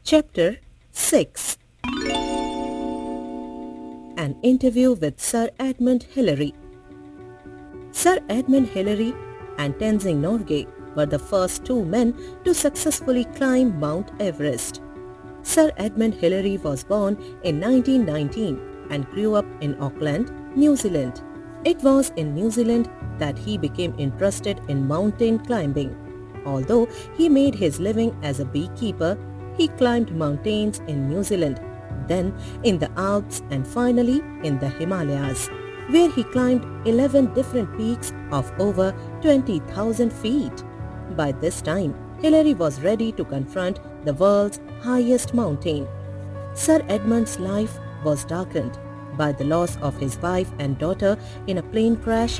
Chapter 6. An interview with Sir Edmund Hillary. Sir Edmund Hillary and Tenzing Norgay were the first two men to successfully climb Mount Everest. Sir Edmund Hillary was born in 1919 and grew up in Auckland, New Zealand. It was in New Zealand that he became interested in mountain climbing. Although he made his living as a beekeeper, he climbed mountains in New Zealand, then in the Alps and finally in the Himalayas, where he climbed 11 different peaks of over 20,000 feet. By this time, Hillary was ready to confront the world's highest mountain. Sir Edmund's life was darkened by the loss of his wife and daughter in a plane crash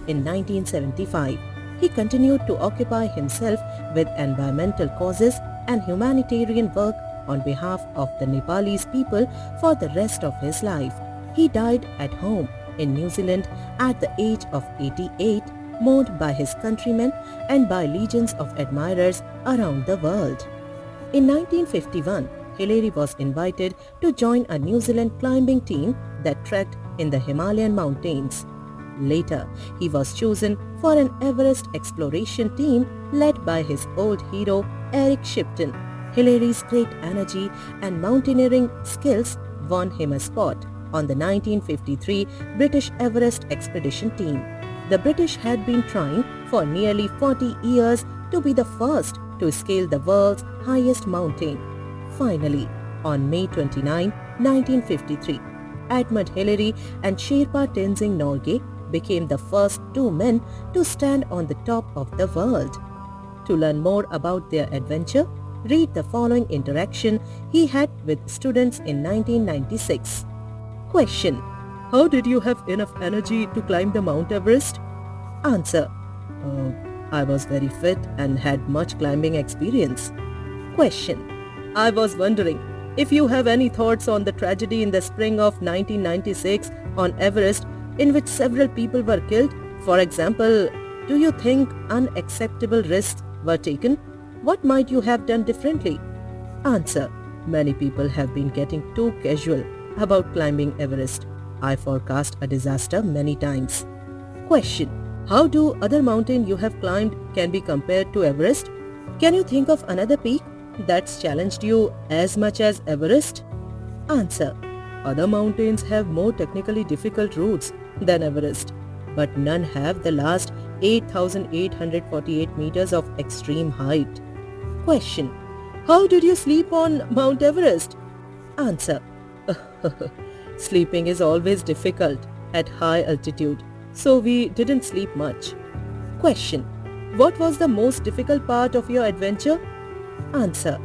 in 1975. He continued to occupy himself with environmental causes and humanitarian work on behalf of the Nepalese people for the rest of his life. He died at home in New Zealand at the age of 88, mourned by his countrymen and by legions of admirers around the world. In 1951, Hillary was invited to join a New Zealand climbing team that trekked in the Himalayan mountains. Later, he was chosen for an Everest exploration team led by his old hero Eric Shipton. Hillary's great energy and mountaineering skills won him a spot on the 1953 British Everest expedition team. The British had been trying for nearly 40 years to be the first to scale the world's highest mountain. Finally, on May 29, 1953, Edmund Hillary and Sherpa Tenzing Norgay became the first two men to stand on the top of the world. To learn more about their adventure, read the following interaction he had with students in 1996. Question: how did you have enough energy to climb the Mount Everest? Answer: I was very fit and had much climbing experience. Question: I was wondering if you have any thoughts on the tragedy in the spring of 1996 on Everest in which several people were killed. For example, do you think unacceptable risks were taken? What might you have done differently? Answer: many people have been getting too casual about climbing Everest. I forecast a disaster many times. Question: how do other mountains you have climbed can be compared to Everest? Can you think of another peak that's challenged you as much as Everest? Answer: other mountains have more technically difficult routes than Everest, but none have the last 8,848 meters of extreme height. Question: how did you sleep on Mount Everest? Answer: sleeping is always difficult at high altitude, so we didn't sleep much. Question: what was the most difficult part of your adventure? Answer: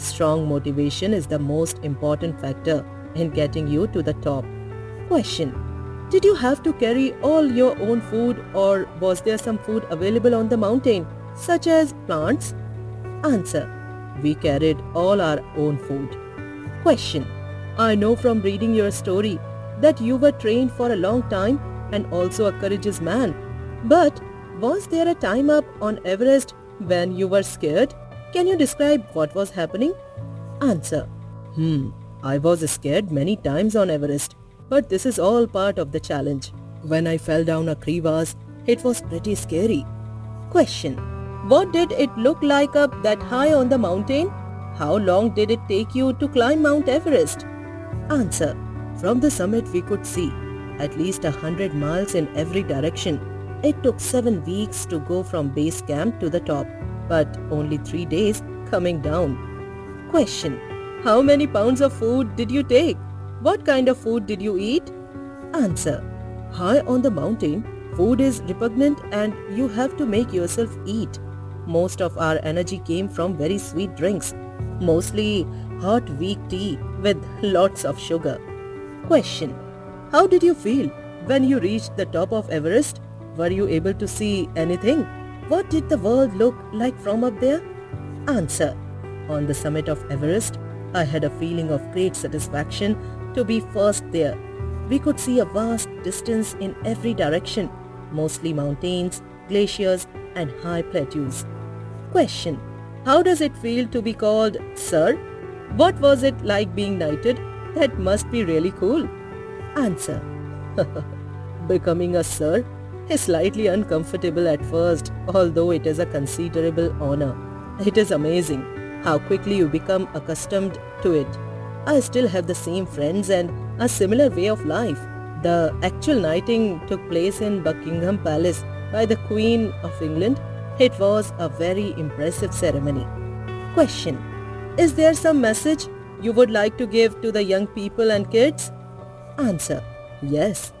strong motivation is the most important factor in getting you to the top. Question: did you have to carry all your own food, or was there some food available on the mountain, such as plants? Answer: we carried all our own food. Question: I know from reading your story that you were trained for a long time and also a courageous man. But was there a time up on Everest when you were scared? Can you describe what was happening? Answer: I was scared many times on Everest, but this is all part of the challenge. When I fell down a crevasse, it was pretty scary. Question: what did it look like up that high on the mountain? How long did it take you to climb Mount Everest? Answer: from the summit we could see at least 100 miles in every direction. It took 7 weeks to go from base camp to the top, but only 3 days coming down. Question: how many pounds of food did you take? What kind of food did you eat? Answer: high on the mountain, food is repugnant and you have to make yourself eat. Most of our energy came from very sweet drinks, mostly hot weak tea with lots of sugar. Question: how did you feel when you reached the top of Everest? Were you able to see anything? What did the world look like from up there? Answer: on the summit of Everest, I had a feeling of great satisfaction to be first there. We could see a vast distance in every direction, mostly mountains, glaciers and high plateaus. Question: How does it feel to be called Sir? What was it like being knighted? That must be really cool. Answer. Becoming a Sir is slightly uncomfortable at first, although it is a considerable honor. It is amazing how quickly you become accustomed to it. I still have the same friends and a similar way of life. The actual knighting took place in Buckingham Palace by the Queen of England. It was a very impressive ceremony. Question. Is there some message you would like to give to the young people and kids? Answer. Yes.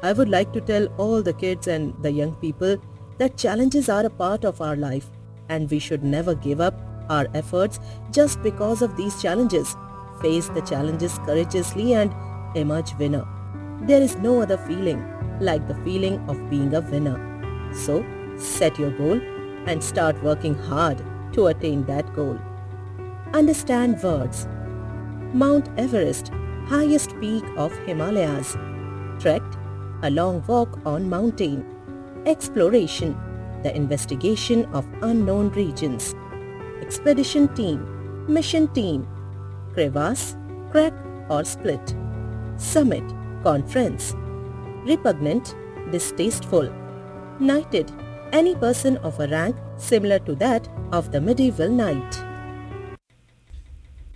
I would like to tell all the kids and the young people that challenges are a part of our life and we should never give up our efforts just because of these challenges. Face the challenges courageously and emerge winner. There is no other feeling like the feeling of being a winner. So, set your goal and start working hard to attain that goal. Understand words. Mount Everest, highest peak of Himalayas. Trekked, a long walk on mountain. Exploration, the investigation of unknown regions. Expedition team, mission team. Crevasse, crack or split. Summit, conference. Repugnant, distasteful. Knighted, any person of a rank similar to that of the medieval knight.